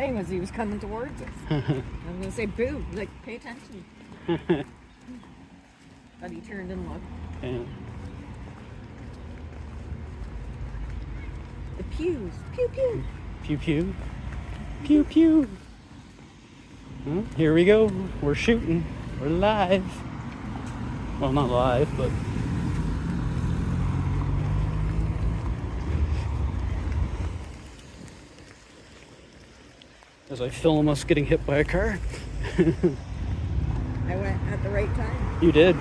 As he was coming towards us. I was gonna say boo, like pay attention. But he turned and looked. Yeah. The pews. Pew pew. Pew pew. Pew pew. Well, here we go. We're shooting. We're live. Well, not live, but as I film us getting hit by a car. I went at the right time. You did.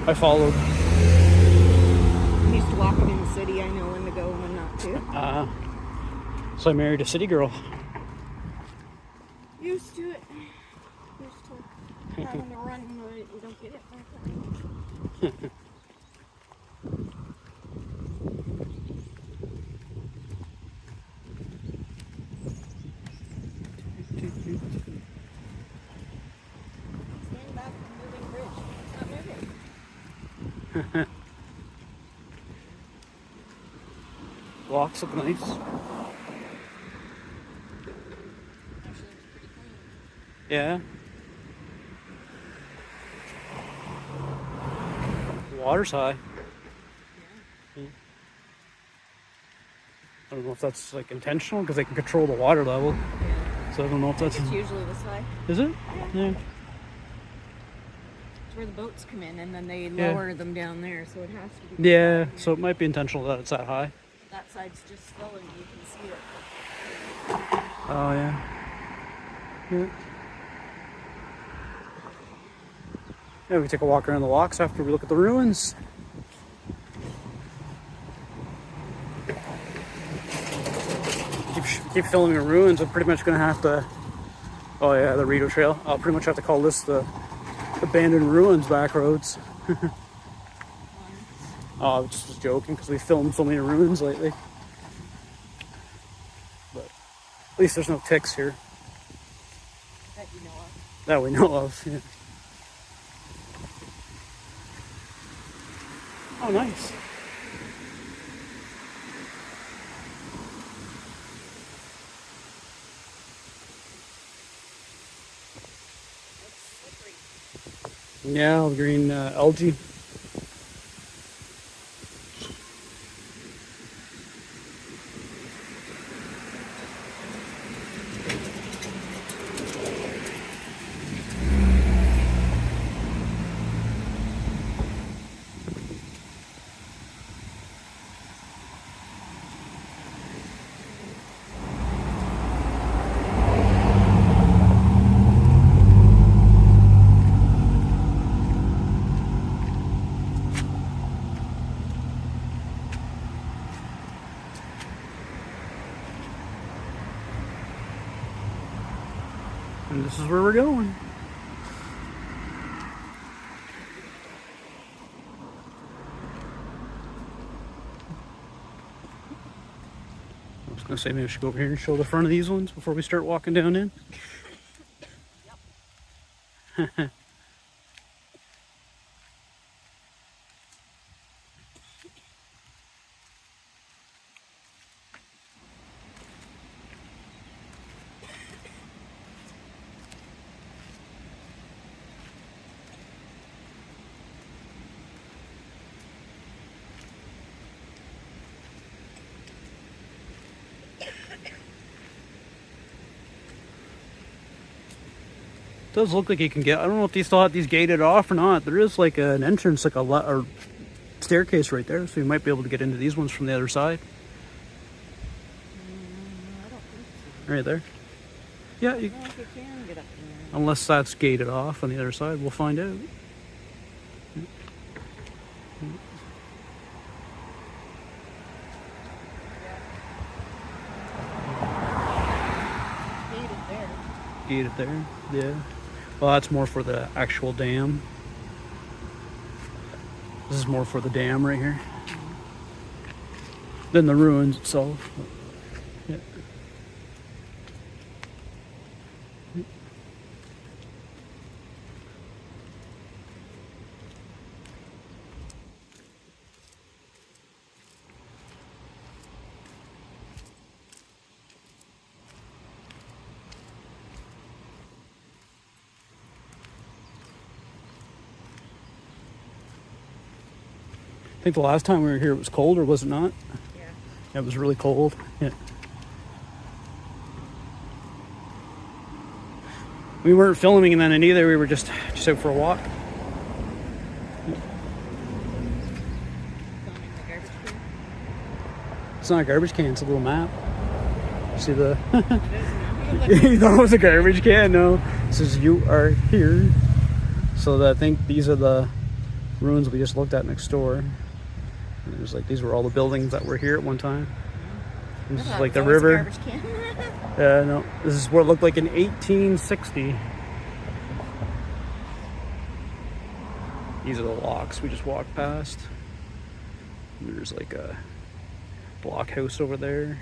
I followed. I'm used to walking in the city. I know when to go and when not to. So I married a city girl. Used to it. Used to having to run when you don't get it back up. Stand back from moving bridge. It's not moving. Blocks look nice. Actually, it's pretty clean. Yeah. The water's high. Yeah. I don't know if that's like intentional because they can control the water level. Yeah. So I don't know if that's. It's usually this high. Is it? Yeah. It's where the boats come in and then they lower them down there, so it has to be. Yeah. So it might be intentional that it's that high. That side's just filling, you can see it. Oh yeah. Yeah. Yeah, we take a walk around the locks after we look at the ruins. Keep filming the ruins. I'm pretty much gonna have to. Oh yeah, the Rideau Trail. I'll pretty much have to call this the abandoned ruins back roads. Oh, I was just joking because we filmed so many ruins lately. But at least there's no ticks here. That you know of. That we know of, yeah. Oh, nice. It's slippery. Yeah, all the green algae. And this is where we're going. I was gonna say maybe I should go over here and show the front of these ones before we start walking down in. Yep. It does look like you can get. I don't know if they still have these gated off or not. There is like an entrance, like or staircase right there, so you might be able to get into these ones from the other side. I don't think so. Right there. Yeah, I don't know if you can get up in there. unless that's gated off on the other side. We'll find out. Gated there, yeah. Well, that's more for the actual dam. This is more for the dam right here than the ruins itself. Yeah. I think the last time we were here it was cold, or was it not? Yeah. It was really cold. Yeah. We weren't filming then either. We were just out for a walk. Filming the garbage can. It's not a garbage can. It's a little map. See the? It is now. You thought it was a garbage can? No. It says you are here. So I think these are the ruins we just looked at next door. And there's like, these were all the buildings that were here at one time. This is like the river. Garbage can. Yeah, no. This is what it looked like in 1860. These are the locks we just walked past. There's like a blockhouse over there.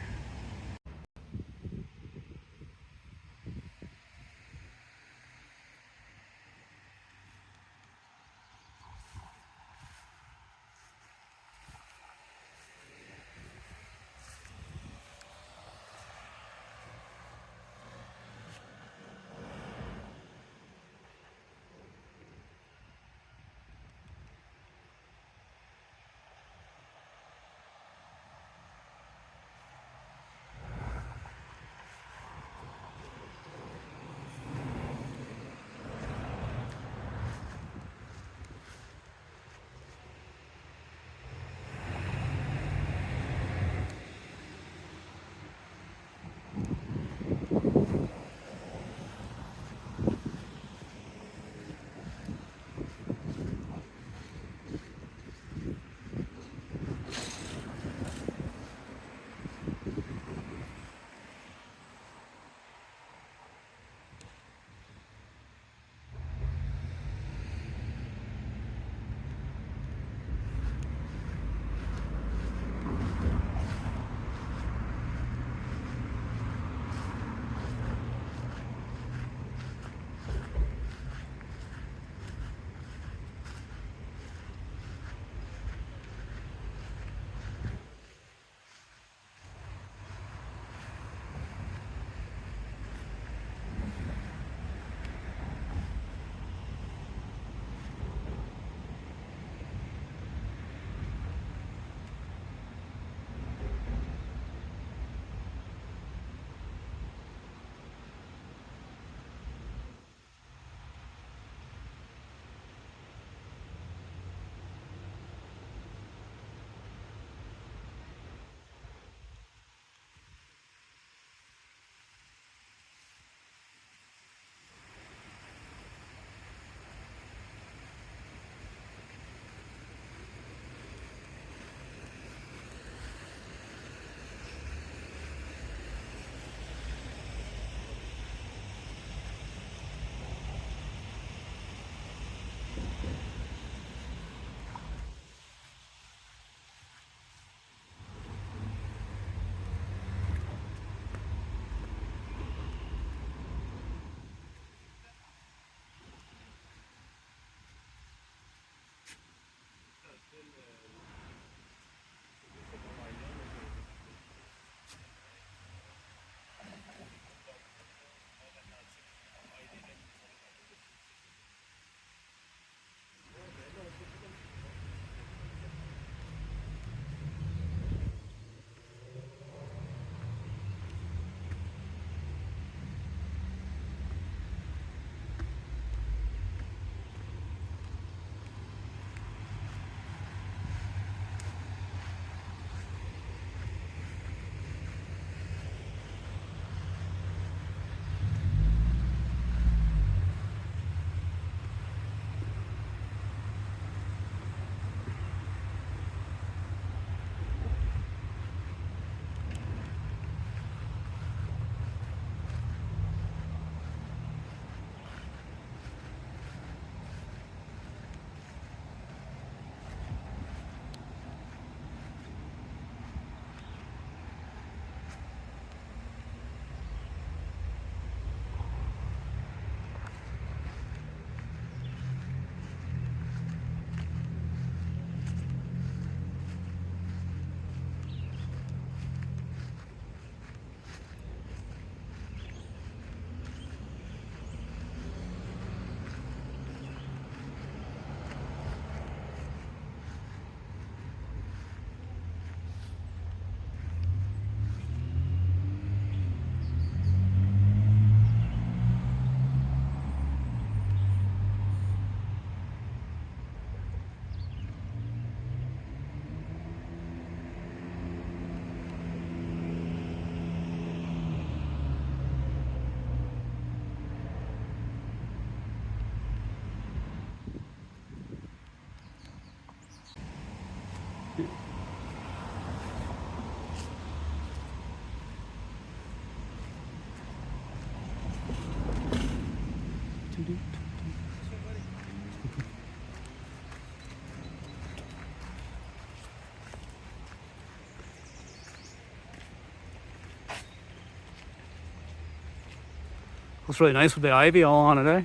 Looks really nice with the ivy all on it, eh?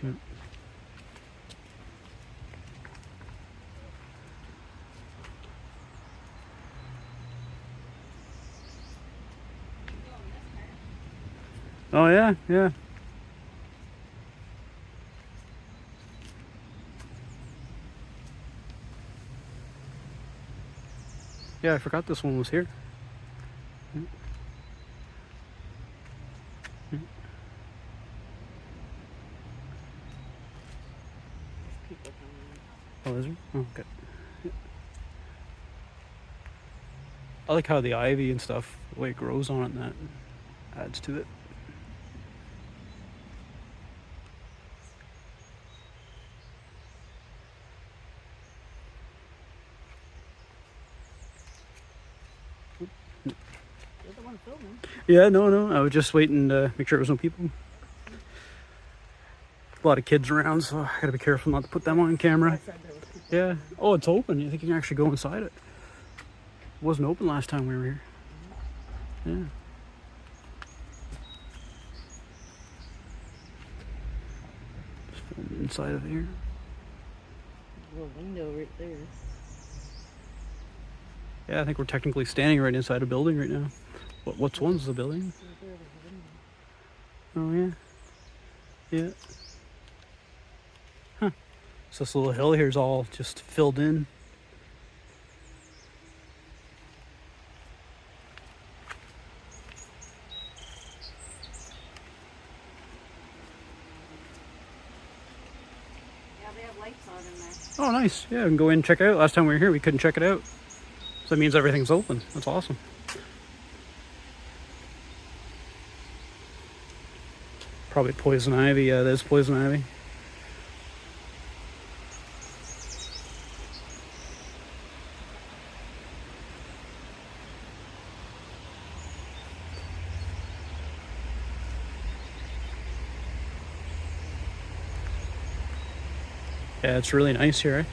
Yeah. Oh yeah, yeah. Yeah, I forgot this one was here. Yeah. Yeah. Oh, is there? Oh, okay. Yeah. I like how the ivy and stuff, the way it grows on it, and that adds to it. You're the one filming. Yeah, no. I was just waiting to make sure there was no people. A lot of kids around, so I gotta be careful not to put them on camera. Yeah. Oh, it's open. You think you can actually go inside it? It wasn't open last time we were here. Yeah. Just film inside of here. There's a little window right there. Yeah, I think we're technically standing right inside a building right now. What's one's the building? Oh yeah. Yeah. Huh. So this little hill here is all just filled in. Yeah, they have lights on in there. Oh nice. Yeah, we can go in and check it out. Last time we were here we couldn't check it out. So that means everything's open. That's awesome. Probably poison ivy. Yeah, there's poison ivy. Yeah, it's really nice here, eh?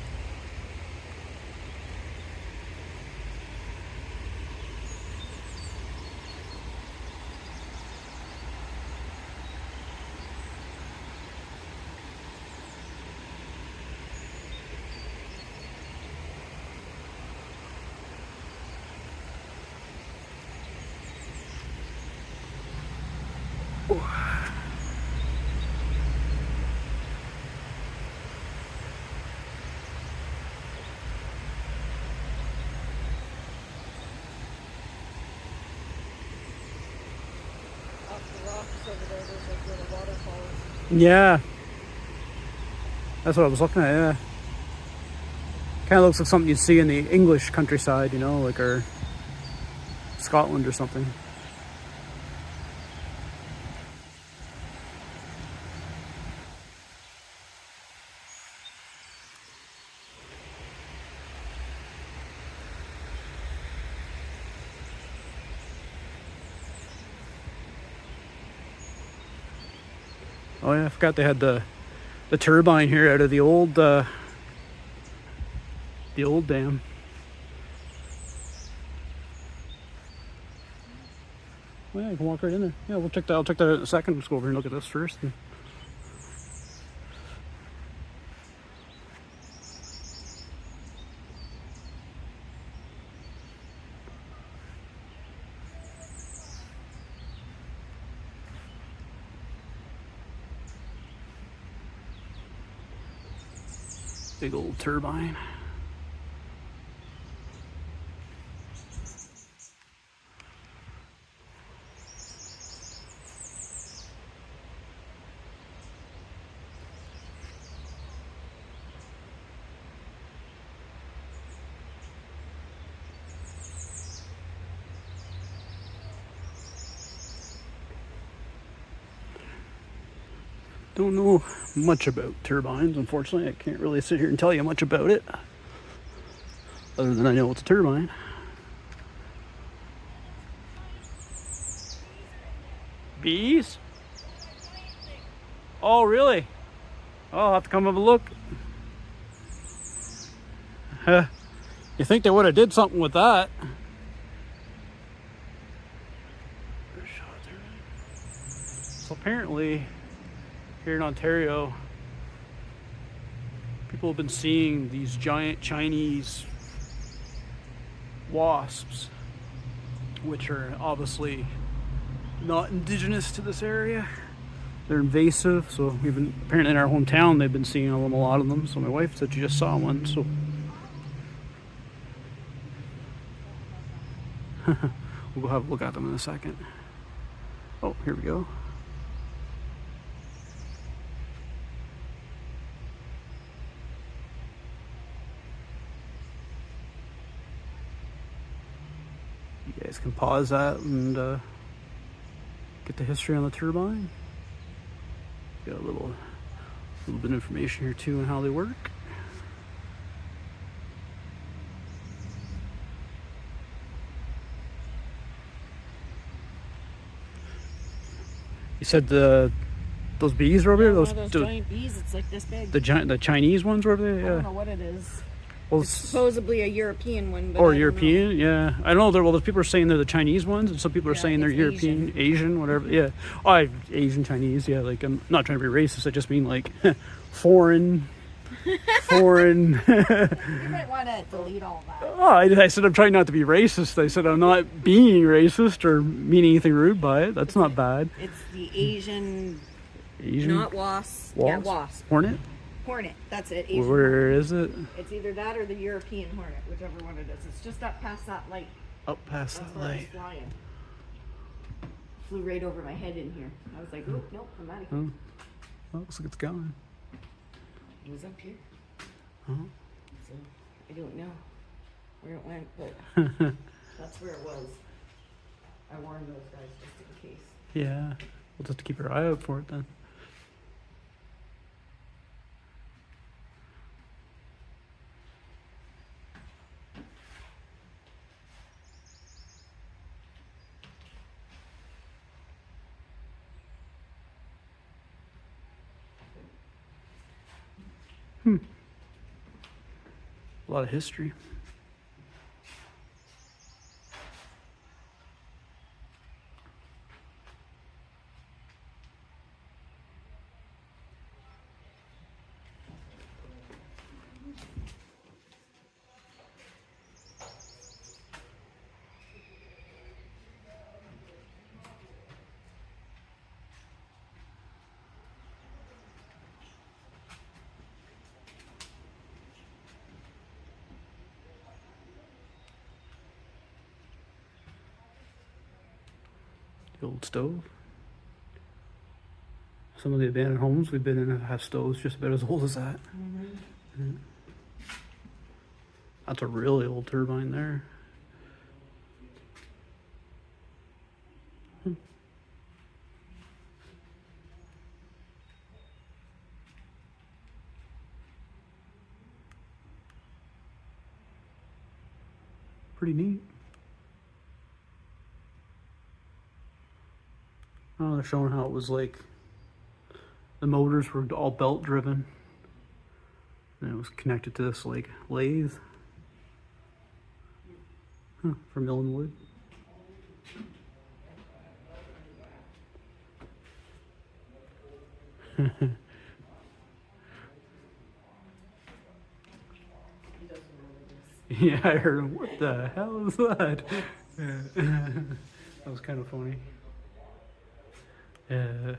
Over there, there's like little waterfalls. Yeah. That's what I was looking at, yeah. Kind of looks like something you'd see in the English countryside, you know, like or Scotland or something. Oh yeah, I forgot they had the turbine here out of the old dam. Well, yeah, you can walk right in there. Yeah, we'll check that. I'll check that out in a second. Let's go over and look at this first. Big old turbine. Don't know much about turbines, unfortunately. I can't really sit here and tell you much about it. Other than I know it's a turbine. Bees? Oh, really? Oh, I'll have to come have a look. You think they would have did something with that? So apparently, here in Ontario, people have been seeing these giant Chinese wasps, which are obviously not indigenous to this area. They're invasive, so we've been, apparently in our hometown, they've been seeing a lot of them. So my wife said she just saw one, so we'll go have a look at them in a second. Oh, here we go. You guys can pause that and get the history on the turbine. Got a little bit of information here too on how they work. You said those bees are over there? Those giant bees, it's like this big. The Chinese ones were over there? Yeah. I don't know what it is. Well, it's supposedly a European one, but or European, yeah. I don't know. Well, there's people are saying they're the Chinese ones, and some people are saying they're European, Asian, whatever. Yeah. Oh, Asian, Chinese. Yeah. Like, I'm not trying to be racist. I just mean like foreign. You might want to delete all that. Oh, I said I'm trying not to be racist. I said I'm not being racist or meaning anything rude by it. That's not bad. It's the Asian, not wasp. Yeah, wasp. Hornet. Hornet, that's it. Asian Where hornet. is it? It's either that or the European hornet, whichever one it is. It's just up past that light. Up past that light. Flying. Flew right over my head in here. I was like, oh, nope, I'm out of here. Oh, looks like it's going. It was up here. Oh. So I don't know where it went, but that's where it was. I warned those guys just in case. Yeah, we'll just have to keep our eye out for it then. A lot of history. The old stove. Some of the abandoned homes we've been in have stoves just about as old as that. Yeah. That's a really old turbine there. Pretty neat. Oh, they're showing how it was like the motors were all belt driven and it was connected to this like lathe for milling wood. Yeah, I heard him. What the hell is that? That was kind of funny. I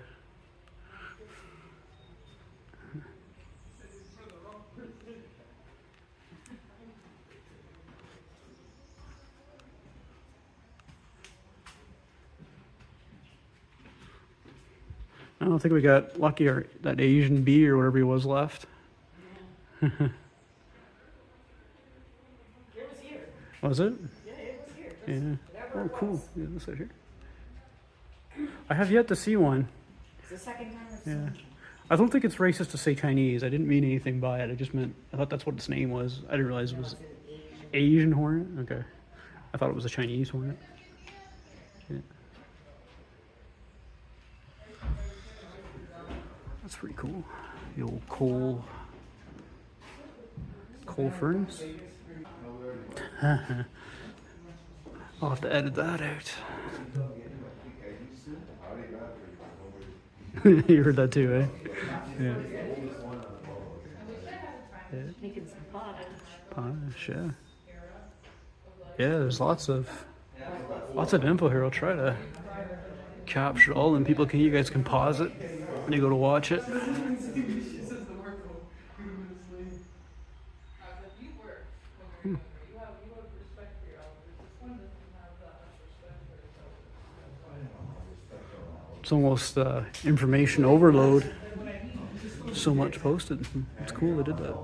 don't think we got lucky, or that Asian bee or whatever he was left. It was here. Was it? Yeah, it was here. Yeah. Oh, cool. Yeah, this right here. I have yet to see one. It's the second time I've seen it. I don't think it's racist to say Chinese. I didn't mean anything by it. I just meant, I thought that's what its name was. I didn't realize it was Asian hornet. Okay. I thought it was a Chinese hornet. Yeah. That's pretty cool. The old coal furnace. I'll have to edit that out. You heard that too, eh? Yeah. Making some pottage. Potash, yeah. Yeah, there's lots of info here. I'll try to capture it all, and you guys can pause it when you go to watch it. It's almost information overload. So much posted. It's cool they did that.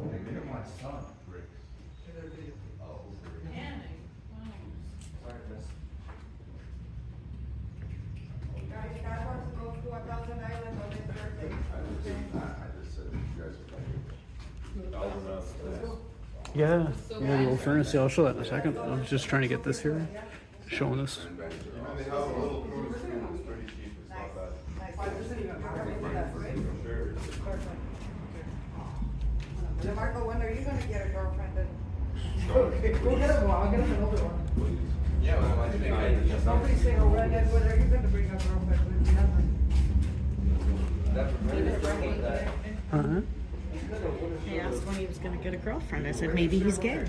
Yeah, the old furnace. Yeah, I'll show that in a second. I was just trying to get this here, showing this. Marco, when are you going to get a girlfriend? Okay, we'll get him one. I'll get him another one. Yeah, well, I think somebody say, oh, Redhead, when are you going to bring a girlfriend with you? He asked when he was going to get a girlfriend. I said, maybe he's gay.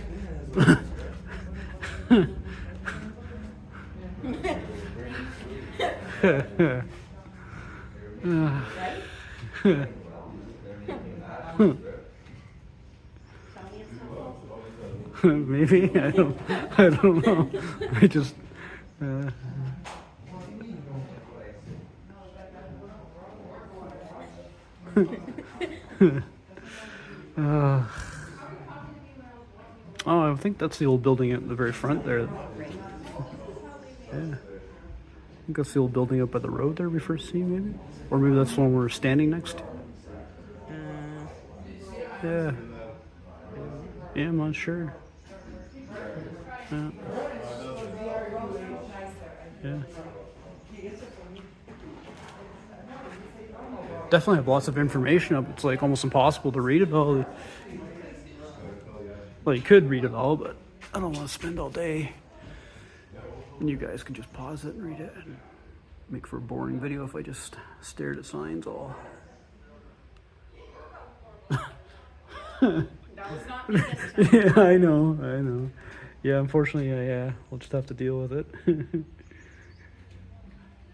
Maybe I don't know. I just. Oh, I think that's the old building at the very front there. Yeah. I think that's the old building up by the road there we first see, maybe? Or maybe that's the one we're standing next to. Yeah. Yeah, I'm not sure. Yeah. Yeah. Definitely have lots of information up. It's like almost impossible to read it all. Well, you could read it all, but I don't want to spend all day. And you guys can just pause it and read it. And make for a boring video if I just stared at signs all. That was not me this time. Yeah, I know. Yeah, unfortunately, yeah, we'll just have to deal with it.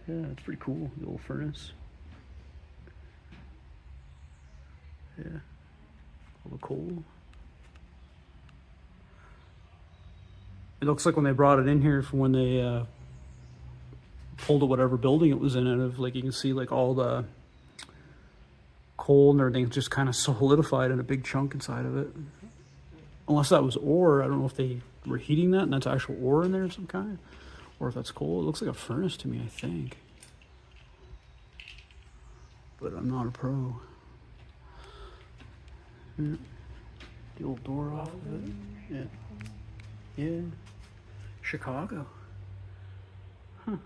Yeah, it's pretty cool, the old furnace. Yeah, all the coal. It looks like when they brought it in here, from when they pulled it, whatever building it was in, out of, like, you can see like all the coal and everything just kind of solidified in a big chunk inside of it. Unless that was ore, I don't know if they were heating that and that's actual ore in there of some kind, or if that's coal. It looks like a furnace to me, I think. But I'm not a pro. Yeah. The old door off of it. Yeah. Yeah. Chicago. Huh.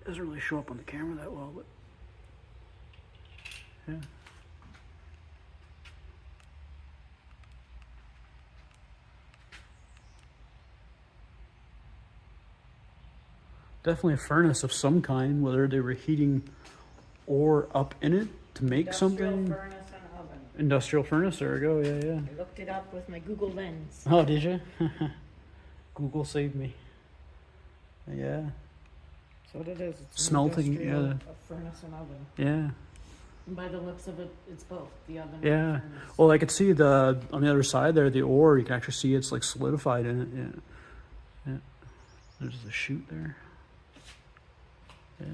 Doesn't really show up on the camera that well, but yeah. Definitely a furnace of some kind, whether they were heating ore up in it to make something. Furnace and oven. Industrial furnace, there we go, yeah. I looked it up with my Google lens. Oh, did you? Google saved me. Yeah. That's what it is. It's Smelting, industrial, yeah. A furnace and oven. Yeah. And by the looks of it, it's both the oven and Yeah. the furnace. Well, I could see on the other side there, the ore, you can actually see it's like solidified in it. Yeah. Yeah. There's the chute there. Yeah.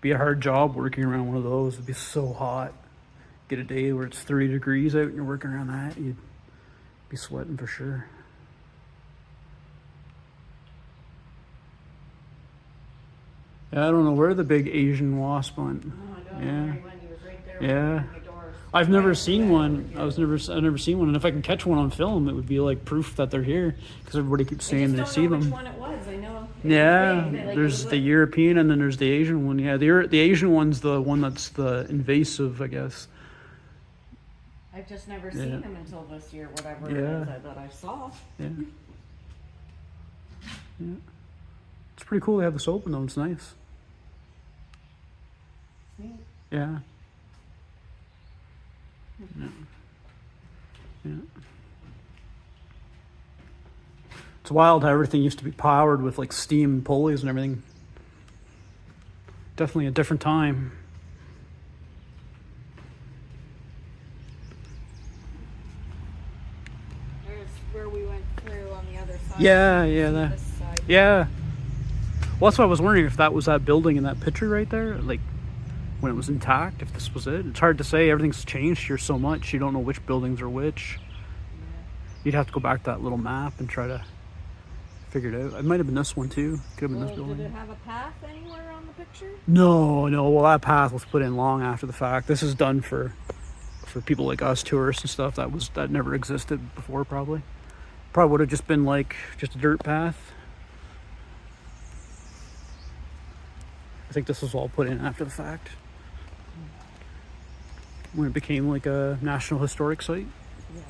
Be a hard job working around one of those. It'd be so hot. Get a day where it's 30 degrees out and you're working around that, you'd be sweating for sure. Yeah, I don't know where the big Asian wasp went. No, I don't Yeah. know where he went. He was right there. Yeah. opening the doors. I've never seen one. I've never seen one, and if I can catch one on film, it would be like proof that they're here, because everybody keeps saying they I just see don't know them. which one it was. I know Yeah, big, like, there's it the look- European and then there's the Asian one. Yeah, the Asian one's the one that's the invasive, I guess. I've just never Yeah. seen them until this year, whatever it Yeah. is that I saw. Yeah. Yeah. It's pretty cool they have this open though. It's nice. It's neat. Yeah. Yeah. Yeah. It's wild how everything used to be powered with like steam and pulleys and everything. Definitely a different time. There's where we went through on the other side. Yeah, yeah, that. This side. Yeah. Well, that's why I was wondering if that was that building in that picture right there, like when it was intact, if this was it. It's hard to say. Everything's changed here so much. You don't know which buildings are which. You'd have to go back to that little map and try to figure it out. It might have been this one too. Could have been this Well, did building. it have a path anywhere on the picture? No. Well, that path was put in long after the fact. This is done for people like us, tourists and stuff. That never existed before. Probably would have just been like just a dirt path. I think this was all put in after the fact when it became like a National Historic Site. Yeah.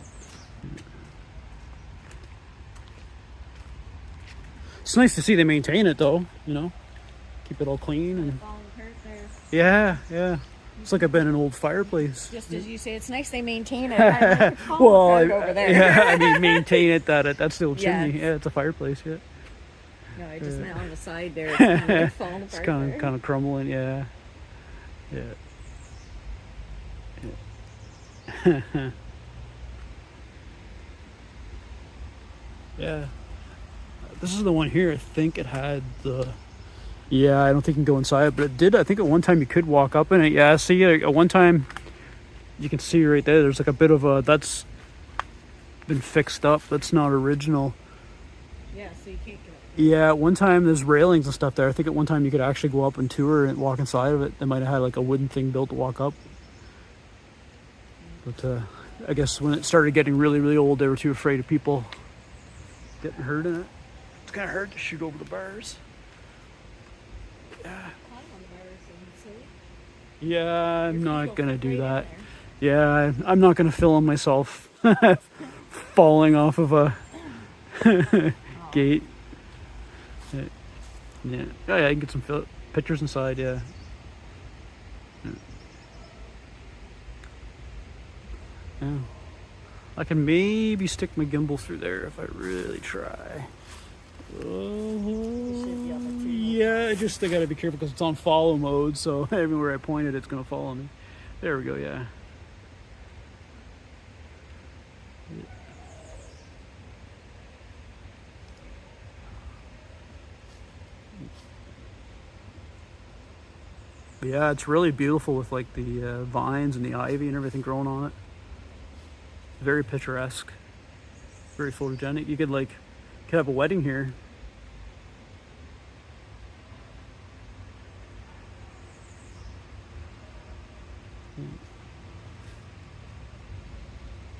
It's nice to see they maintain it though, you know, keep it all clean and Falling apart there. yeah. It's like I've been in an old fireplace. Just as you say, it's nice they maintain it. I like the Well, over there. yeah, I mean maintain it that's the old Yeah, chimney. Yeah, it's a fireplace. Yeah, No, I just meant on the side there. It's kind of like falling it's apart. kind of crumbling. Yeah. Yeah. This is the one here. I think it had the. Yeah, I don't think you can go inside, but it did. I think at one time you could walk up in it. Yeah, see, at one time you can see right there. There's like a bit of a that's been fixed up. That's not original. Yeah, so you can't get up. Yeah, at one time there's railings and stuff there. I think at one time you could actually go up and tour and walk inside of it. They might have had like a wooden thing built to walk up. But I guess when it started getting really, really old, they were too afraid of people getting hurt in it. It's kind of hard to shoot over the bars. Yeah, I'm not gonna do that. Yeah, I'm not gonna film myself falling off of a gate. Yeah. Oh yeah, I can get some pictures inside. Yeah. Yeah. I can maybe stick my gimbal through there if I really try. Yeah, I just gotta be careful because it's on follow mode, so everywhere I point it, it's gonna follow me. There we go, yeah. Yeah, it's really beautiful with like the vines and the ivy and everything growing on it. Very picturesque, very photogenic. You could have a wedding here.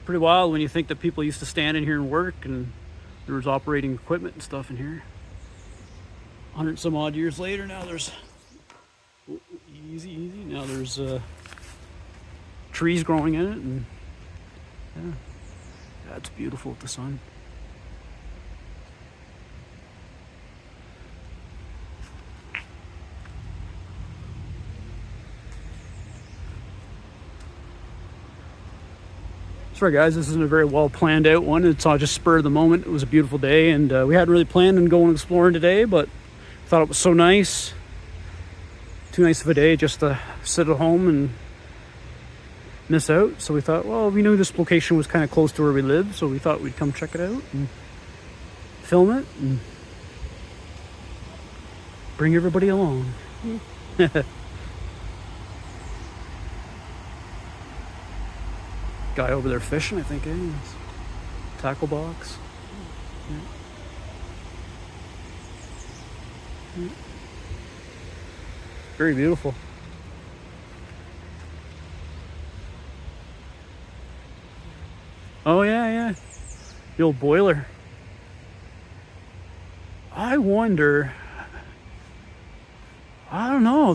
Pretty wild when you think that people used to stand in here and work and there was operating equipment and stuff in here. 100 some odd years later, now there's easy. Now there's trees growing in it, and yeah, it's beautiful with the sun. Sorry guys, this isn't a very well planned out one. It's all just spur of the moment. It was a beautiful day, and we hadn't really planned on going exploring today, but thought it was so nice. Too nice of a day just to sit at home and miss out. So we thought, well, we knew this location was kind of close to where we live, so we thought we'd come check it out and film it and bring everybody along. Guy over there fishing, I think, tackle box. Yeah. Very beautiful. Oh yeah, the old boiler. I wonder, I don't know,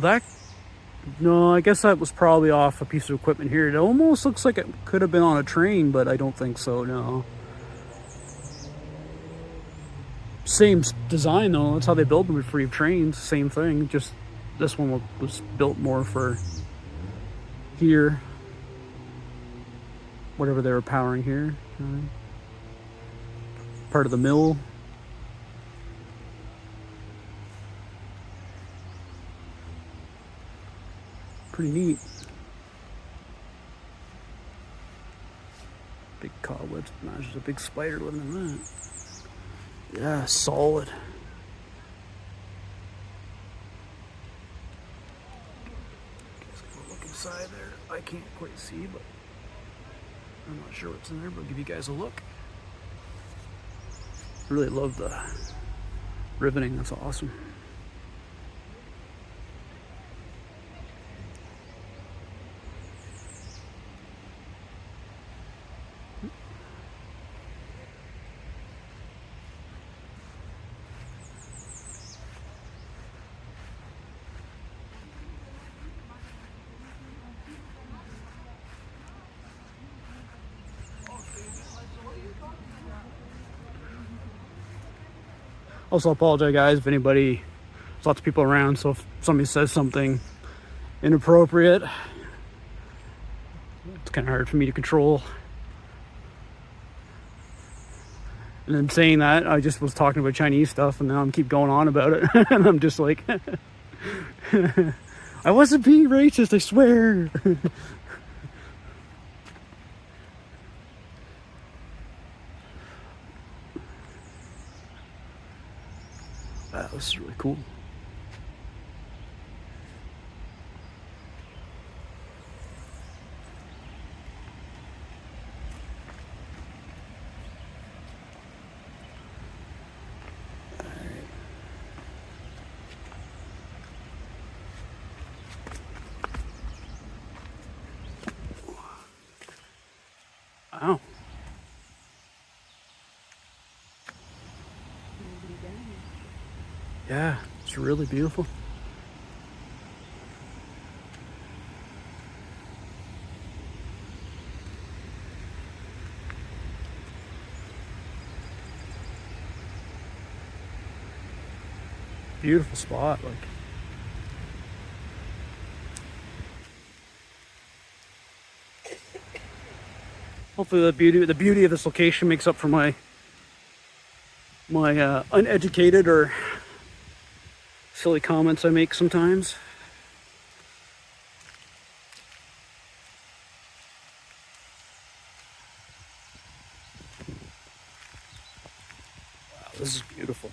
no, I guess that was probably off a piece of equipment here. It almost looks like it could have been on a train, but I don't think so, no. Same design though, that's how they build them for trains, same thing, just this one was built more for here. Whatever they were powering here. Part of the mill. Pretty neat. Big cobwebs. There's a big spider living in that. Yeah, solid. Guess I'll look inside there. I can't quite see, but I'm not sure what's in there, but I'll give you guys a look. Really love the riveting, that's awesome. Also, apologize, guys, if anybody, there's lots of people around, so if somebody says something inappropriate, it's kind of hard for me to control. And then saying that, I just was talking about Chinese stuff, and now I'm keep going on about it, and I'm just like, I wasn't being racist, I swear. Wow, this is really cool. Wow. Yeah, it's really beautiful. Beautiful spot, like. Hopefully the beauty of this location makes up for my uneducated or silly comments I make sometimes. Wow, this is beautiful.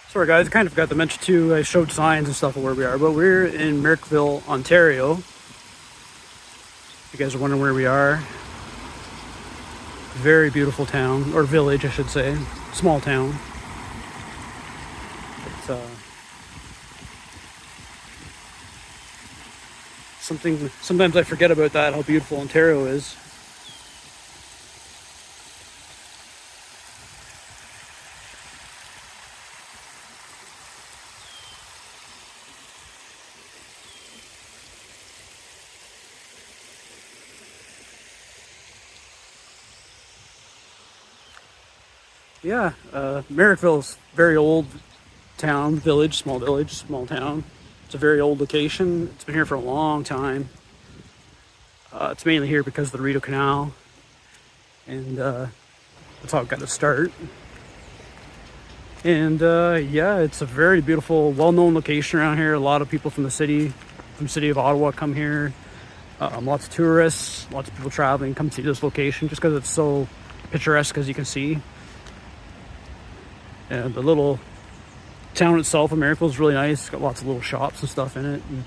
Sorry guys, I kind of forgot to mention too, I showed signs and stuff of where we are, but we're in Merrickville, Ontario. If you guys are wondering where we are. Very beautiful town, or village I should say, small town. It's sometimes I forget about that, how beautiful Ontario is. Yeah, Merrickville's very old town, small village, small town. It's a very old location. It's been here for a long time. It's mainly here because of the Rideau Canal, and that's how it got its start. And yeah, it's a very beautiful, well-known location around here. A lot of people from the city of Ottawa come here. Lots of tourists, lots of people traveling come see this location just because it's so picturesque, as you can see. And the little town itself of Merrickville is really nice. It's got lots of little shops and stuff in it and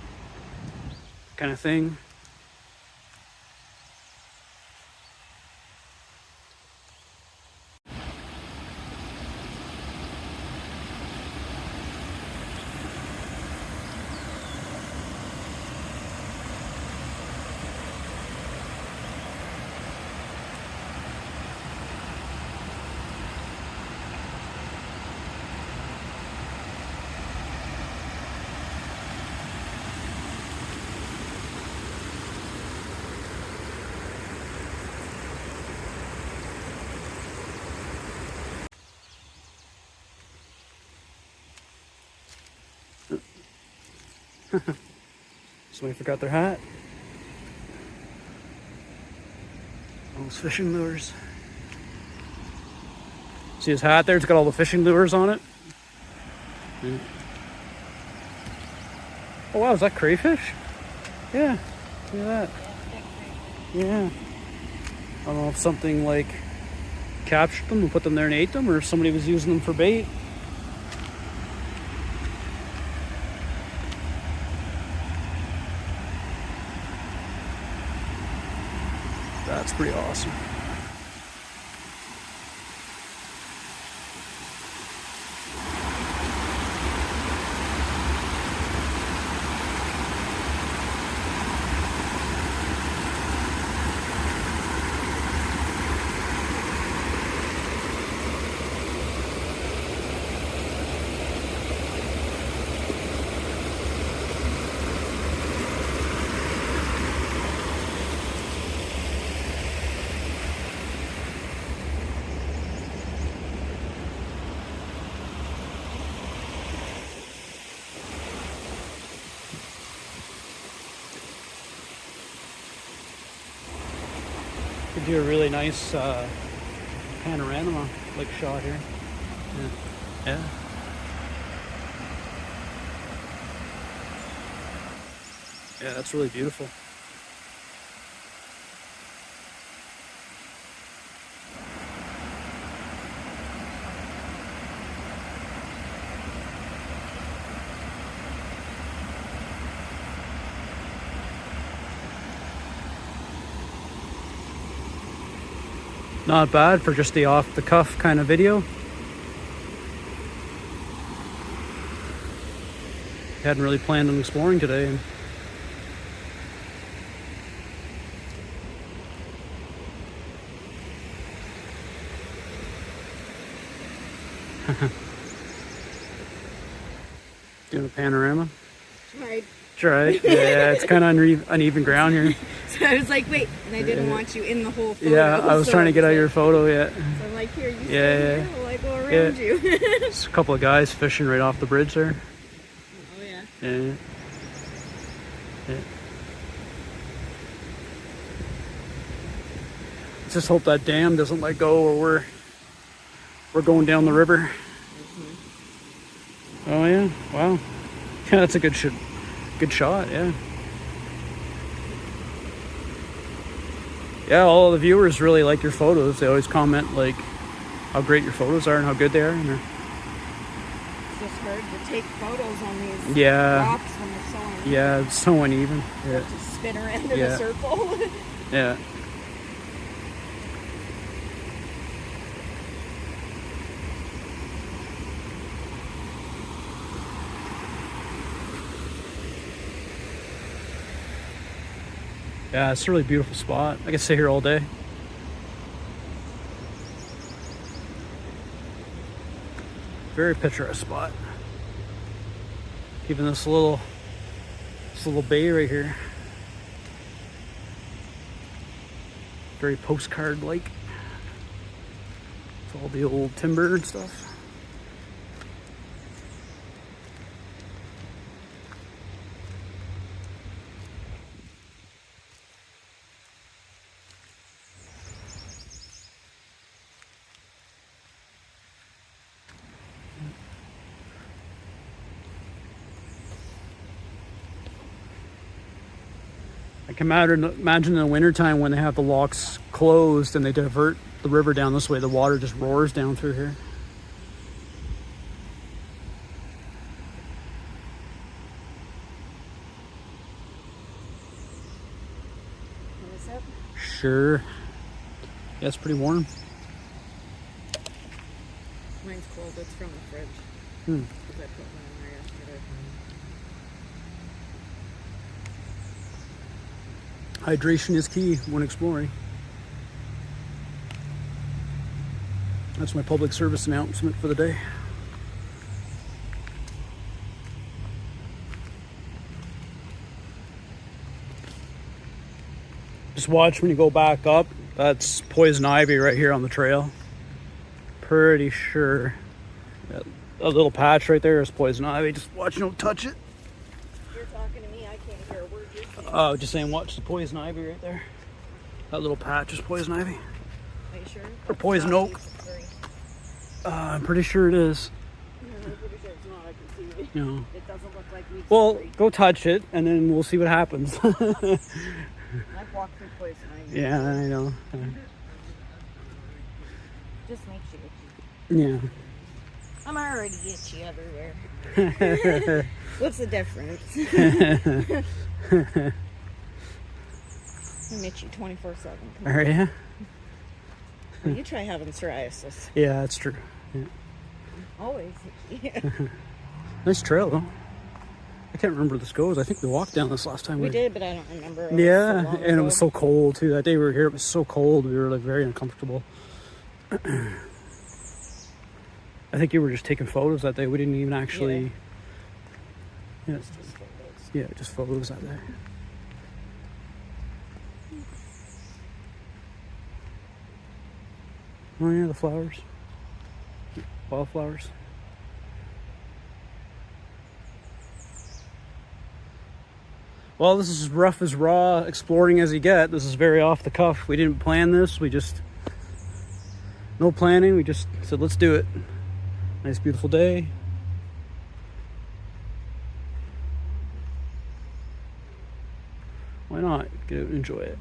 kind of thing. Somebody forgot their hat. Those fishing lures. See his hat there? It's got all the fishing lures on it. Yeah. Oh wow, is that crayfish? Yeah, look at that. Yeah. I don't know if something like captured them and put them there and ate them, or if somebody was using them for bait. That's pretty awesome. Could do a really nice panorama like shot here. Yeah. Yeah, that's really beautiful. Not bad for just the off-the-cuff kind of video. Hadn't really planned on exploring today. And doing a panorama. Tried. Tried. Yeah, it's kind of uneven ground here. So I was like, wait, and I didn't want you in the whole photo. Yeah, I was trying to get out your photo, yeah. So I'm like, here, you stay Yeah. here while I go around you. There's a couple of guys fishing right off the bridge there. Oh, yeah. Yeah. Yeah. Let's just hope that dam doesn't let go, or we're going down the river. Oh yeah, wow. Yeah, that's a good shot, yeah. Yeah, all the viewers really like your photos. They always comment like how great your photos are and how good they are. And It's just hard to take photos on these yeah, rocks when they're so uneven. yeah, it's so uneven. Yeah, Just spin around in Yeah. a circle. yeah. Yeah, it's a really beautiful spot. I could stay here all day. Very picturesque spot. Even this little bay right here. Very postcard-like. It's all the old timber and stuff. I can imagine in the wintertime when they have the locks closed and they divert the river down this way, the water just roars down through here. What is it? Sure. Yeah, it's pretty warm. Mine's cold. It's from the fridge. Hmm. Because I put one in there yesterday. Hydration is key when exploring. That's my public service announcement for the day. Just watch when you go back up. That's poison ivy right here on the trail. Pretty sure that little patch right there is poison ivy. Just watch, don't touch it. You're talking Oh, just saying, watch the poison ivy right there. That little patch is poison ivy. Are you sure? Or poison oak. Sorry. I'm pretty sure it is. I'm pretty sure it's not. I can see it. You know. It doesn't look like weed. Well, go touch it, and then we'll see what happens. I've walked through poison ivy. Yeah, I know. Just makes you itchy. Yeah. I'm already itchy everywhere. What's the difference? I'm itchy 24/7. Are you? Well, you try having psoriasis. Yeah, that's true. Yeah. Always itchy. Nice trail, though. I can't remember where this goes. I think we walked down this last time. We did, but I don't remember. It was Yeah, so long and it ago. was so cold, too. That day we were here, it was so cold. We were, like, very uncomfortable. I think you were just taking photos that day. We didn't even actually... Yeah, It's just photos. yeah, just photos that day. Oh, yeah, the flowers. Wildflowers. Well, this is as rough as raw exploring as you get. This is very off the cuff. We didn't plan this. We just... No planning. We just said, let's do it. Nice, beautiful day. Why not? Get out and enjoy it.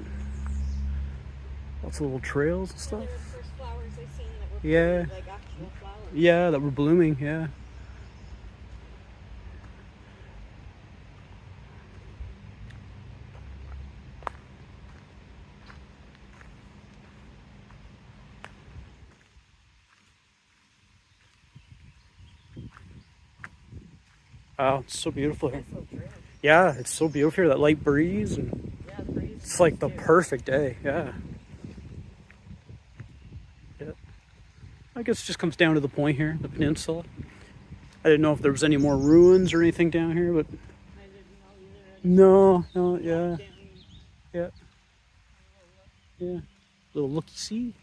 Lots of little trails and stuff. They were the first flowers I seen that were Yeah. like actual flowers. Yeah, that were blooming, yeah. Wow, it's so beautiful here. That's so true. Yeah, it's so beautiful here. That light breeze, and Yeah, the breeze it's like is the too. perfect day. Yeah. Yeah. I guess it just comes down to the point here, the peninsula. I didn't know if there was any more ruins or anything down here, but I didn't know either. no, yeah, Down. yeah, yeah. Little looky see.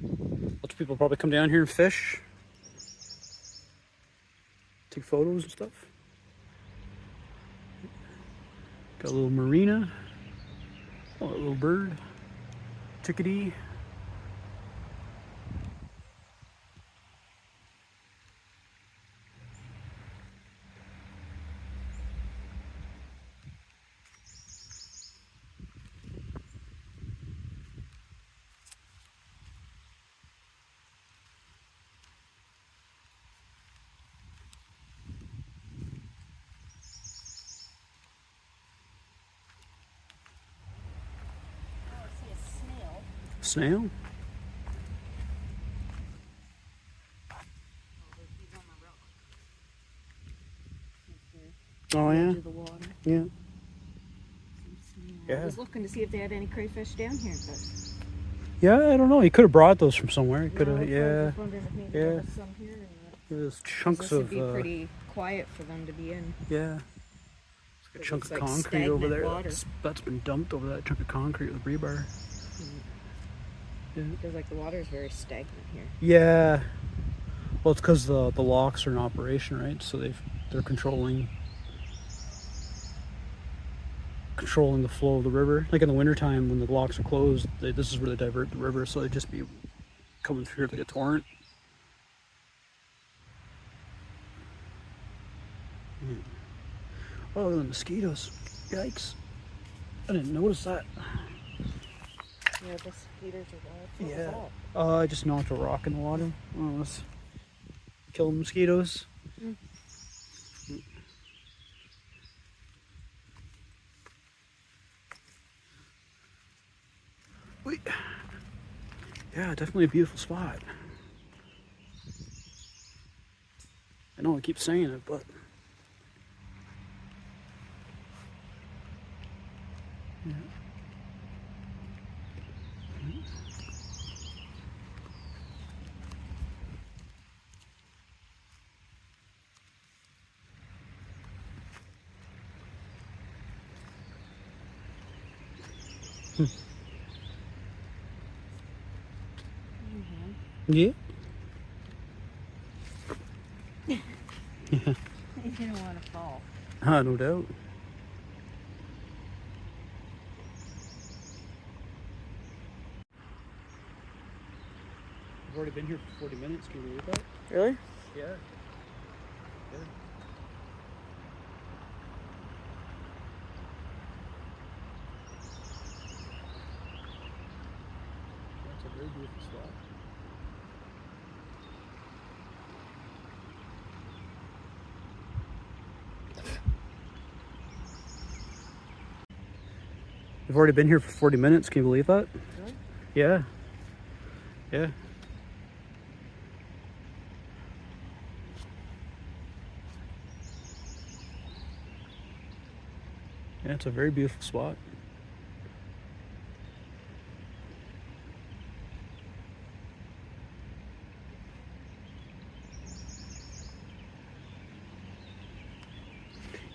Lots of people probably come down here and fish, take photos and stuff. Got a little marina. Oh, a little bird. Chickadee. Oh, I see a snail. Snail. He's on the rock. Oh yeah. Into the water. Yeah. I Yeah. was looking to see if they had any crayfish down here, but Yeah, I don't know. He could have brought those from somewhere. He could no, have. that's why I was Yeah. just wondering if maybe Yeah. there was some here or not. There's 'Cause chunks this would of. be pretty quiet for them to be in. Yeah. It's like a It chunk looks of like concrete over stagnant there. water. That's been dumped over that chunk of concrete with rebar. Yeah. Because like the water is very stagnant here. Yeah. Well, it's because the locks are in operation, right? So they're controlling the flow of the river. Like in the wintertime when the locks are closed, this is where they divert the river, so they just be coming through like a torrent. Oh, the mosquitoes. Yikes. I didn't notice that. Yeah, the mosquitoes are wild. What was Yeah. that? I just knocked a rock in the water. Oh, let's kill the mosquitoes. Wait. Yeah, definitely a beautiful spot. I know I keep saying it, but yeah. Yeah. You don't want to fall. No doubt. We've already been here for 40 minutes. Can you believe that? Really? Yeah. Yeah. That's a very beautiful spot. We've already been here for 40 minutes. Can you believe that? Really? Yeah. Yeah. Yeah, it's a very beautiful spot.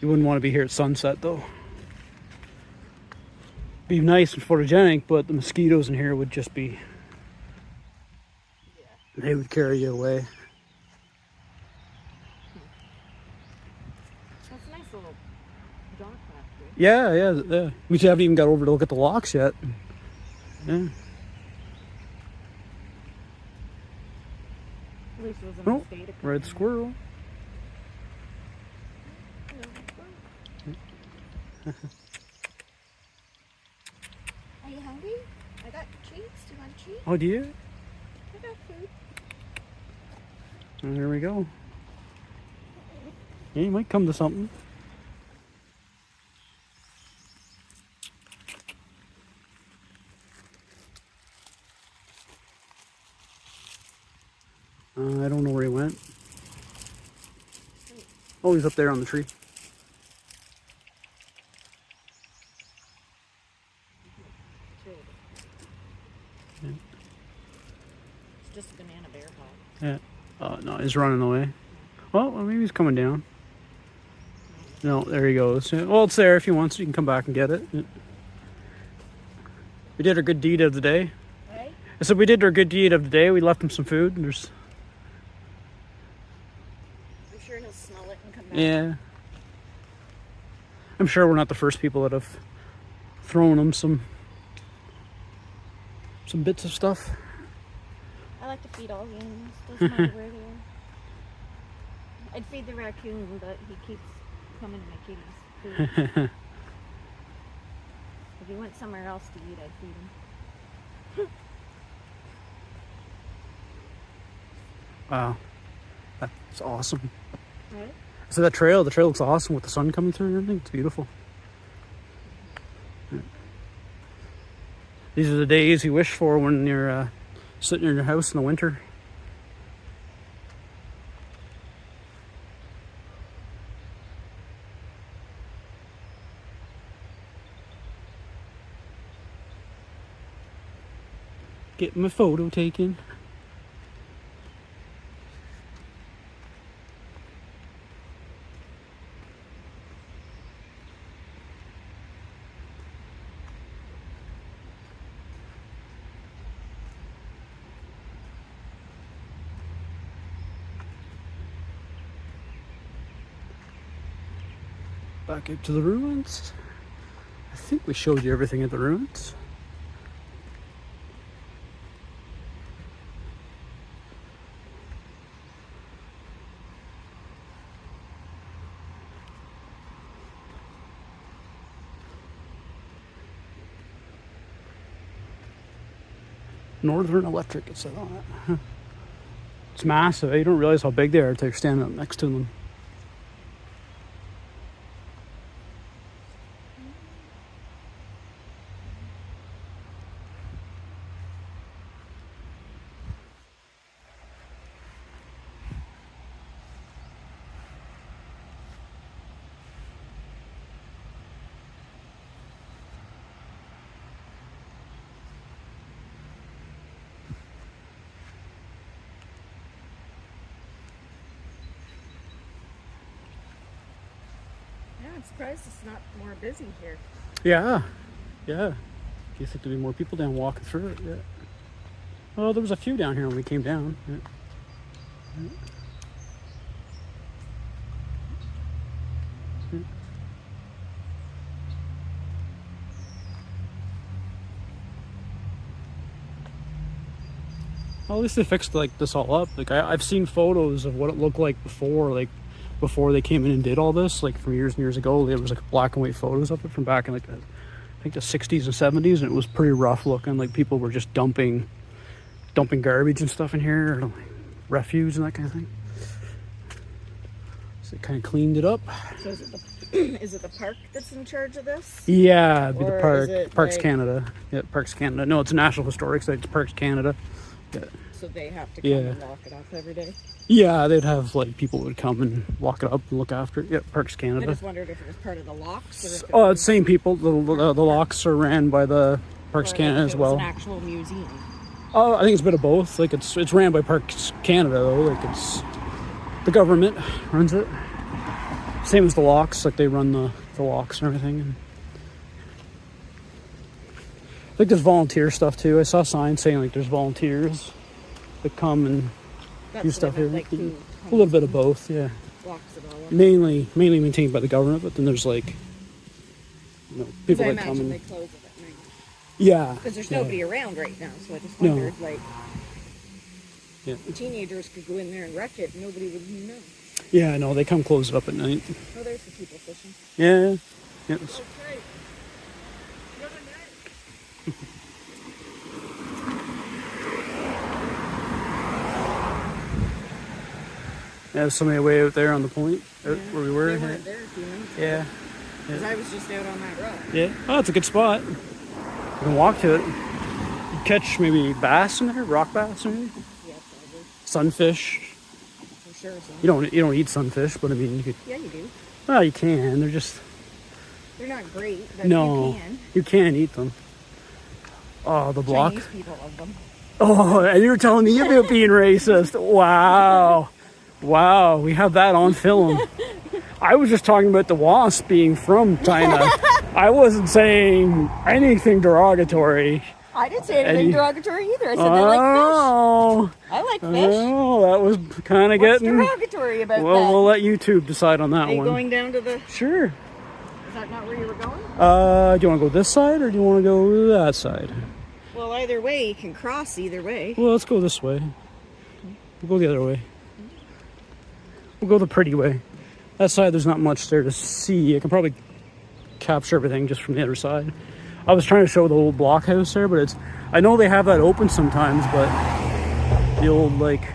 You wouldn't want to be here at sunset though. Be nice and photogenic, but the mosquitoes in here would just be, they would carry you away. That's a nice little dock back here. Yeah, yeah, yeah. We haven't even got over to look at the locks yet. Yeah. At least it was in Oh, a state of red squirrel. Are you hungry? I got treats. Do you want treats? Oh, do you? I got food. Oh, there we go. Yeah, you might come to something. I don't know where he went. Oh, he's up there on the tree. Yeah. It's just a banana bear hog. Yeah. No, he's running away. Well, maybe he's coming down. No, there he goes. Yeah. Well, it's there if he wants. You can come back and get it. Yeah. We did our good deed of the day. Right? I said we did our good deed of the day. We left him some food. And there's. I'm sure he'll smell it and come back. Yeah. I'm sure we're not the first people that have thrown him some bits of stuff. I like to feed all the animals. Doesn't matter where they are. I'd feed the raccoon, but he keeps coming to my kitties' food. If he went somewhere else to eat, I'd feed him. Wow. That's awesome. Right? So the trail looks awesome with the sun coming through and everything. It's beautiful. Yeah. These are the days you wish for when you're sitting in your house in the winter. Get my photo taken. Back up to the ruins. I think we showed you everything at the ruins. Northern Electric, it said on it. It's massive. You don't realize how big they are until you're standing up next to them. Yeah, I'm surprised it's not more busy here. Yeah, yeah. Do you think there'd be more people down walking through it? Yeah. Well, there was a few down here when we came down. Yeah. Yeah. Yeah. Well, at least they fixed like this all up. Like I've seen photos of what it looked like before, before they came in and did all this, like from years and years ago. There was like black and white photos of it from back in like I think the 60s and 70s, and it was pretty rough looking. Like people were just dumping garbage and stuff in here, or like refuse and that kind of thing. So they kind of cleaned it up. So is it the park that's in charge of this? Yeah, it'd be the Or park. is it Parks like- Canada. Yeah, Parks Canada. No, it's a National Historic Site. It's Parks Canada. Yeah. So they have to come Yeah. and lock it up every day? Yeah, they'd have like people would come and lock it up and look after it. Yeah, Parks I Canada. just wondered if it was part of the locks or if it Oh, was, it's same people. The locks are ran by the Parks or Canada if as it was well. an actual museum. Oh, I think it's a bit of both. Like it's ran by Parks Canada though. Like it's the government runs it. Same as the locks. Like they run the locks and everything. And I think there's volunteer stuff too. I saw signs saying like there's volunteers that come and That's do what stuff I meant, here. like who A little bit of both. Yeah. locks it all up. Mainly maintained by the government, but then there's like, you know, people I that come imagine and they close it at night. yeah, Because there's yeah. nobody around right now, so I just No. wondered, like, Yeah. teenagers could go in there and wreck it and nobody would know. Yeah, no, they come close it up at night. Oh, there's the people fishing. Yeah, yeah. It's, Okay. there's somebody way out there on the point out where we were. They weren't there a few minutes ago. Yeah, Because I was just out on that road. yeah. Oh, it's a good spot. You can walk to it. You catch maybe bass in there, rock bass maybe, Yeah, probably. sunfish. For sure. So. You don't eat sunfish, but I mean you could. Yeah, you do. Well, you can. They're just They're not great, but no. you can. Eat them. Oh, the block. Chinese people love them. Oh, and you were telling me about being racist. Wow. Wow, we have that on film. I was just talking about the wasp being from China. I wasn't saying anything derogatory. I didn't say anything you- derogatory either. I said I like fish. Oh, I like fish. oh, that was kind of What's getting... derogatory about Well, that? we'll let YouTube decide on that Are you one. going down to the... Sure. Is that not where you were going? Do you want to go this side or do you want to go that side? Well, either way, you can cross either way. Well, let's go this way. We'll go the other way. We'll go the pretty way. That side, there's not much there to see. I can probably capture everything just from the other side. I was trying to show the old blockhouse there, but it's... I know they have that open sometimes, but the old, like,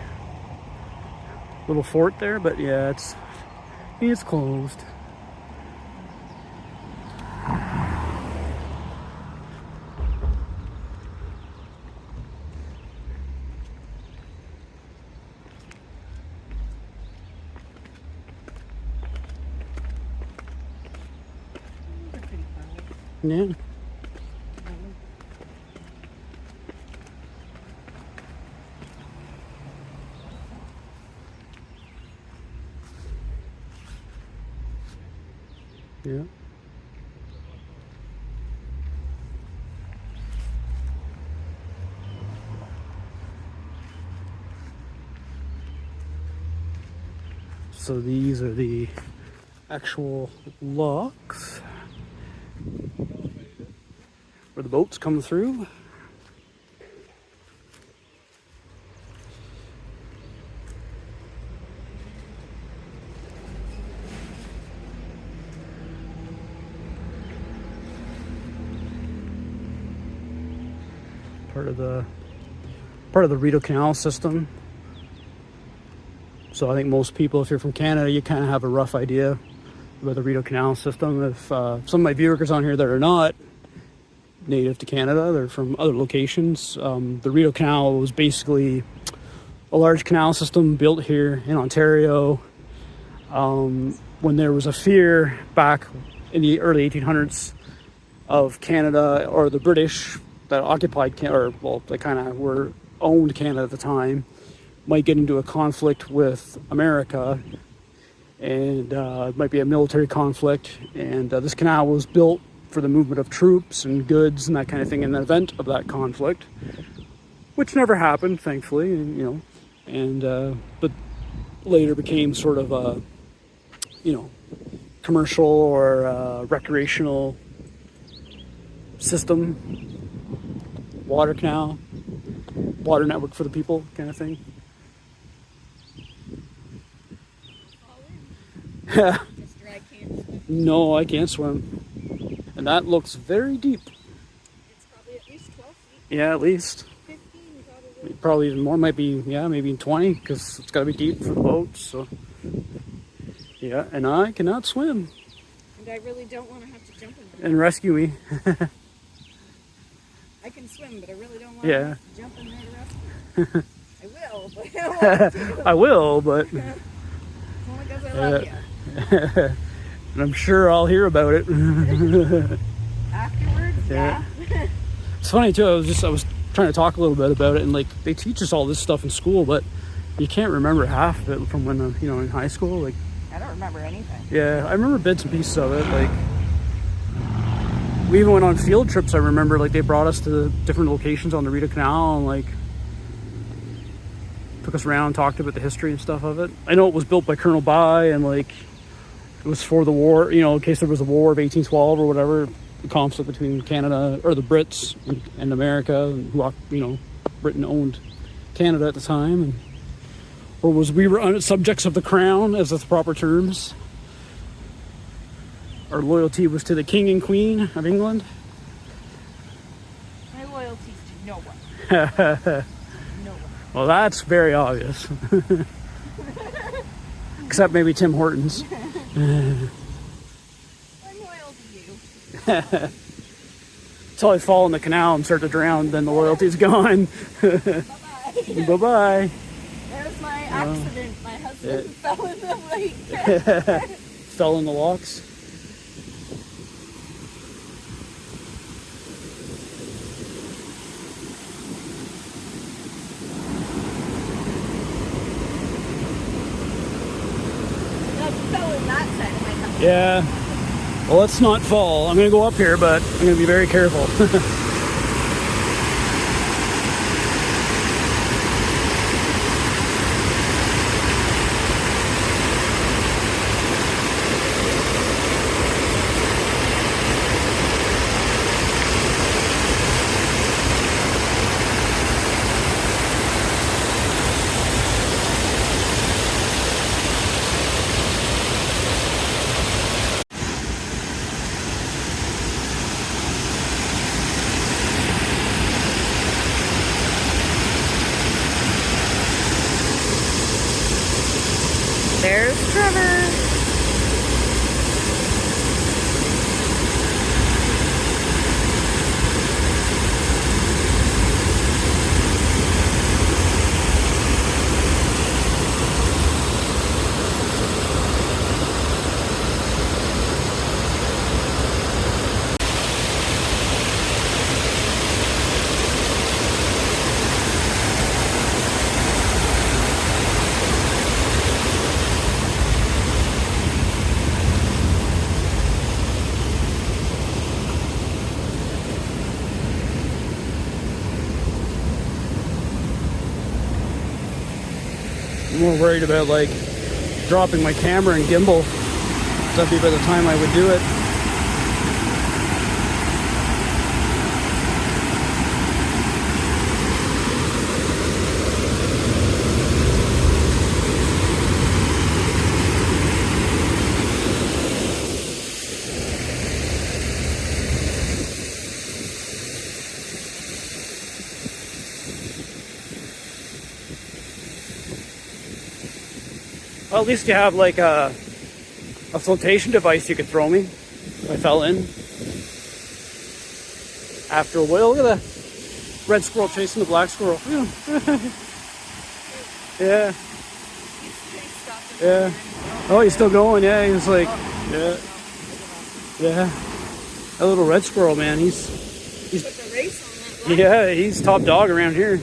little fort there, but yeah, it's closed. Yeah. Yeah. So these are the actual locks where the boats come through. Part of the Rideau Canal system. So I think most people, if you're from Canada, you kind of have a rough idea about the Rideau Canal system. If some of my viewers on here that are not native to Canada, they're from other locations. The Rideau Canal was basically a large canal system built here in Ontario when there was a fear back in the early 1800s of Canada, or the British that occupied Canada, or well, they kind of were owned Canada at the time, might get into a conflict with America, and it might be a military conflict, and this canal was built for the movement of troops and goods and that kind of thing in the event of that conflict, which never happened, thankfully, but later became sort of a, commercial or recreational system, water canal. water network for the people kind of thing. Yeah. Just dry can't swim. No, I can't swim. And that looks very deep. It's probably at least 12 feet. Yeah, at least. 15 probably. Probably even more, might be, yeah, maybe 20, because it's got to be deep for the boats. So, yeah, and I cannot swim. And I really don't want to have to jump in there. And rescue me. I can swim, but I really don't want to Yeah. have to jump in there to rescue. I will, but I don't want to. I will, but It's only because I love you. and I'm sure I'll hear about it. Afterwards, Yeah. yeah. It's funny too. I was trying to talk a little bit about it, and like they teach us all this stuff in school, but you can't remember half of it from when in high school. Like, I don't remember anything. yeah, I remember bits and pieces of it. Like, we even went on field trips. I remember, like, they brought us to different locations on the Rideau Canal and like took us around, talked about the history and stuff of it. I know it was built by Colonel By, and like it was for the war, in case there was a war of 1812 or whatever, the conflict between Canada or the Brits and America, and who, Britain owned Canada at the time, and we were subjects of the crown, as the proper terms. Our loyalty was to the King and Queen of England. My loyalty's to no one. No one. Well, that's very obvious. Except maybe Tim Hortons. I'm loyal to you. Until I fall in the canal and start to drown, then the loyalty's gone. Bye-bye. Bye-bye. There's my accident. My husband fell in the lake. Fell in the locks. Fell in that side of my house. Yeah. Well, let's not fall. I'm going to go up here, but I'm going to be very careful. There's Trevor. I'm more worried about like dropping my camera and gimbal. That'd be by the time I would do it. Well, at least you have like a flotation device you could throw me if I fell in. After a while, look at the red squirrel chasing the black squirrel. Yeah. Yeah. Oh, he's still going. Yeah, he's like, yeah. Yeah. That little red squirrel, man, he's Put the race on that. yeah, he's top dog around here.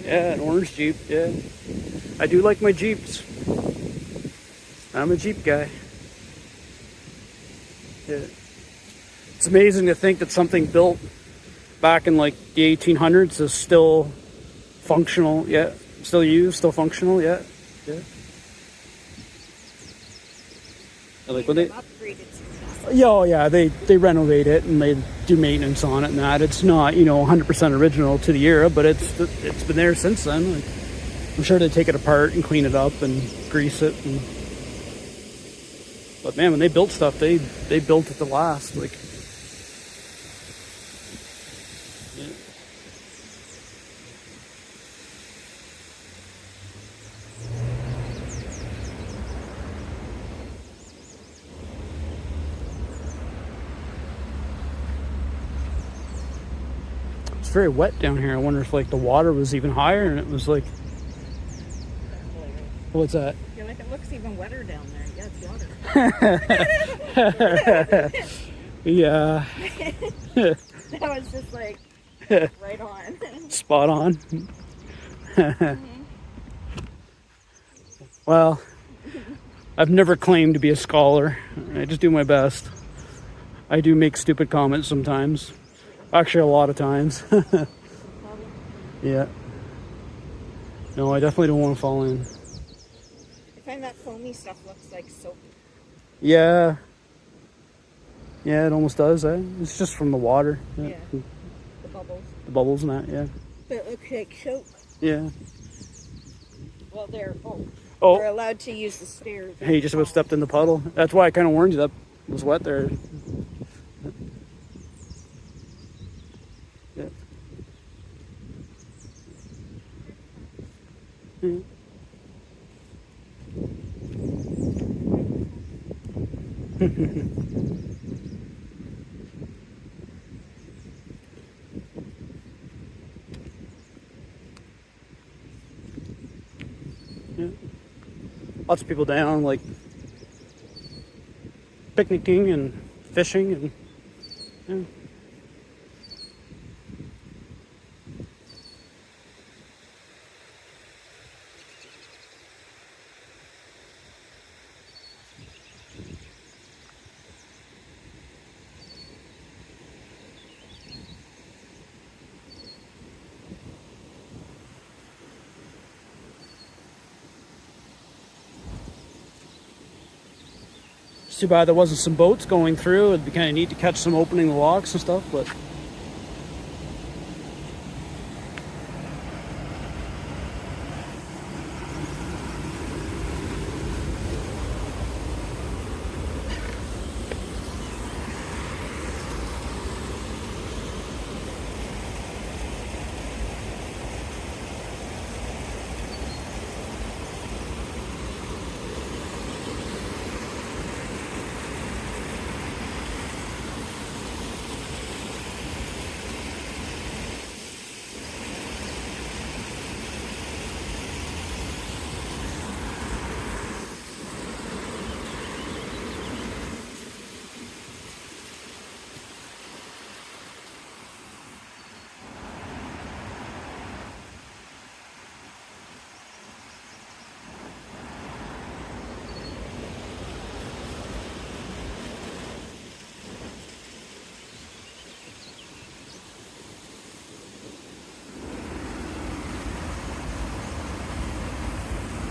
Yeah, an orange Jeep, yeah. I do like my Jeeps. I'm a Jeep guy. Yeah. It's amazing to think that something built back in like the 1800s is still functional, yeah. Still used, still functional, yeah. Yeah. And like when they upgraded since Yeah, oh yeah, they renovate it and they do maintenance on it and that. It's not, 100% original to the era, but it's been there since then. Like, I'm sure they take it apart and clean it up and grease it. But man, when they built stuff, they built it to last. Like, yeah. It's very wet down here. I wonder if like the water was even higher and it was like, what's that? You're like, it looks even wetter down there. Yeah, it's water. Yeah. That was just like right on. Spot on. Well, I've never claimed to be a scholar. I just do my best. I do make stupid comments sometimes. Actually, a lot of times. Yeah. No, I definitely don't want to fall in. I find that foamy stuff looks like soap. Yeah. Yeah, it almost does, eh? It's just from the water. Yeah. The bubbles. The bubbles and that, yeah. But it looks like soap. Yeah. Well, they're Oh, allowed to use the stairs. hey, you just about stepped in the puddle. That's why I kind of warned you that it was wet there. Yeah. Mm. Yeah. Lots of people down, like picnicking and fishing, and yeah. It's too bad there wasn't some boats going through. It'd be kind of neat to catch some opening the locks and stuff, but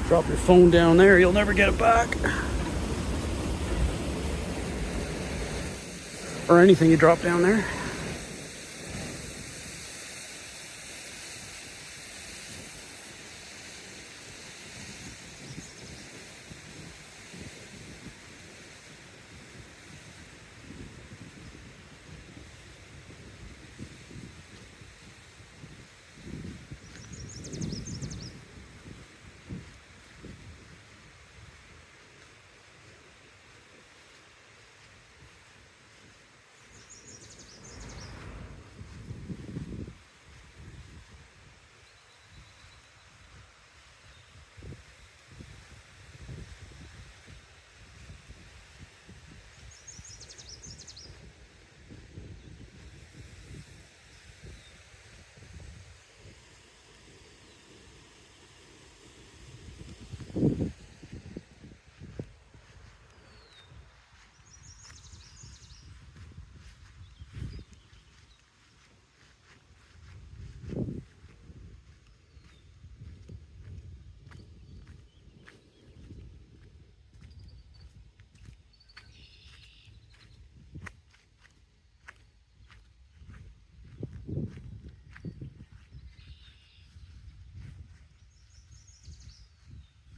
drop your phone down there, you'll never get it back. Or anything you drop down there.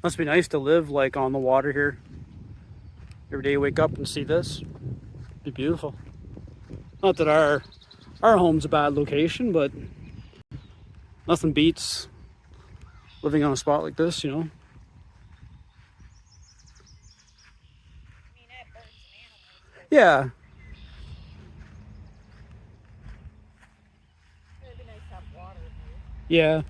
Must be nice to live like on the water here. Every day you wake up and see this. Be beautiful. Not that our home's a bad location, but nothing beats living on a spot like this, you know. I mean, at birds and animals, but Yeah. it'd be nice to have water here. Yeah.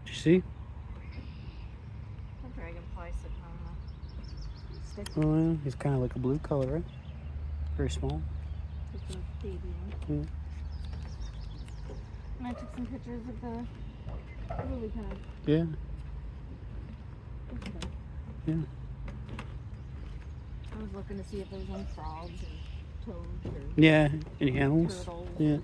Did you see? A dragonfly sitting on the stick. Oh yeah, he's kind of like a blue color, right? Very small. Just a baby one. Yeah. And I took some pictures of the lily pad. Yeah. Yeah. I was looking to see if there was any frogs or toads or Yeah. Any animals? turtles. Yeah.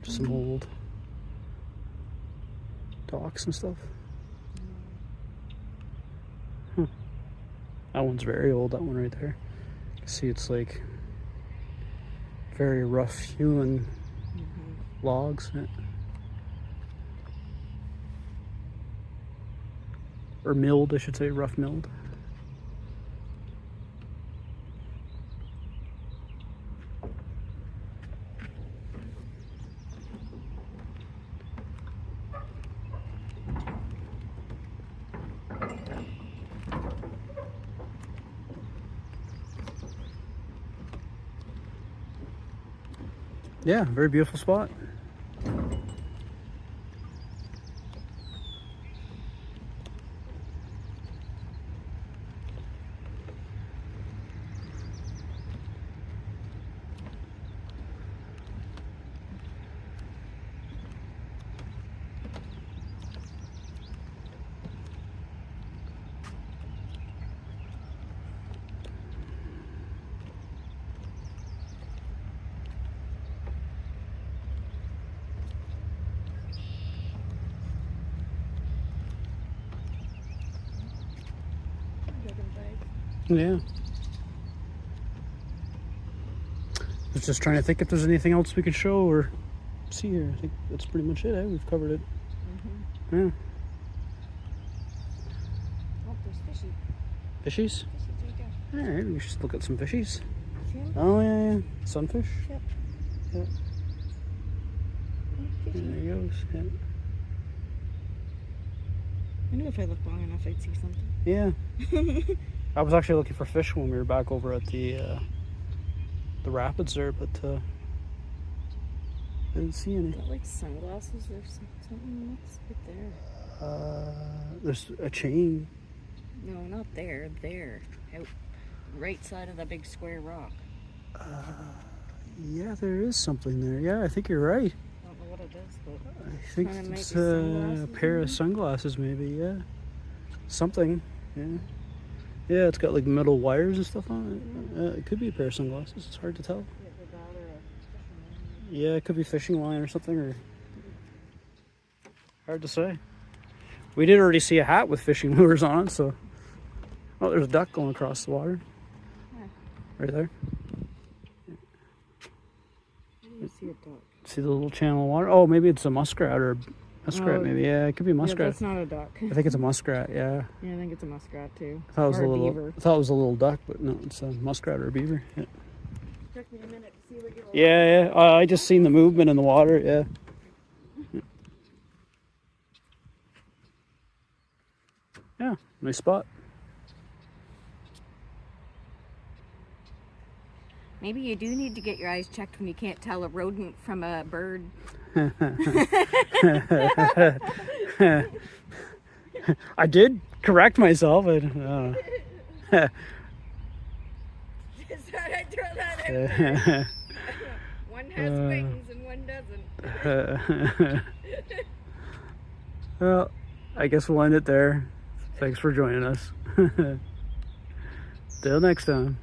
Some old docks and stuff. That one's very old, that one right there. See, it's like very rough hewn logs. Yeah. Or milled, I should say, rough milled. Yeah, very beautiful spot. Yeah. I was just trying to think if there's anything else we could show or see here. I think that's pretty much it. We've covered it. Yeah. Oh, there's fishy. Fishies? Fishies right there. All right, we should look at some fishies. See 'em? Oh yeah, yeah. Sunfish. Yep. Yeah. Fishy. There he goes. Yeah. I knew if I looked long enough, I'd see something. Yeah. I was actually looking for fish when we were back over at the rapids there, but didn't see any. Got like sunglasses or something that's right there. There's a chain. No, not there. There. Out right side of the big square rock. Yeah, there is something there. Yeah, I think you're right. I don't know what it is, but I think Kinda might it's be a sunglasses pair maybe? of sunglasses, maybe. Yeah, something. Yeah, yeah. It's got like metal wires and stuff on it. It could be a pair of sunglasses. It's hard to tell. either that or a Yeah, it could be fishing line or something, or hard to say. We did already see a hat with fishing lures on it, so. Oh, there's a duck going across the water. Yeah. Right there. I didn't see a duck. See the little channel of water? Oh, maybe it's a muskrat or Muskrat, Oh, maybe. Yeah, it could be Yeah, muskrat. that's not a duck. I think it's a muskrat. Yeah. Yeah, I think it's a muskrat too. I thought it was Or a little. beaver. I thought it was a little duck, but no, it's a muskrat or a beaver. Yeah. Took me a minute to see what you were. Yeah, yeah. I just seen the movement in the water. Yeah. Yeah, nice spot. Maybe you do need to get your eyes checked when you can't tell a rodent from a bird. I did correct myself. I don't know. Just thought I'd throw that out there. One has wings and one doesn't. Well, I guess we'll end it there. Thanks for joining us. Till next time.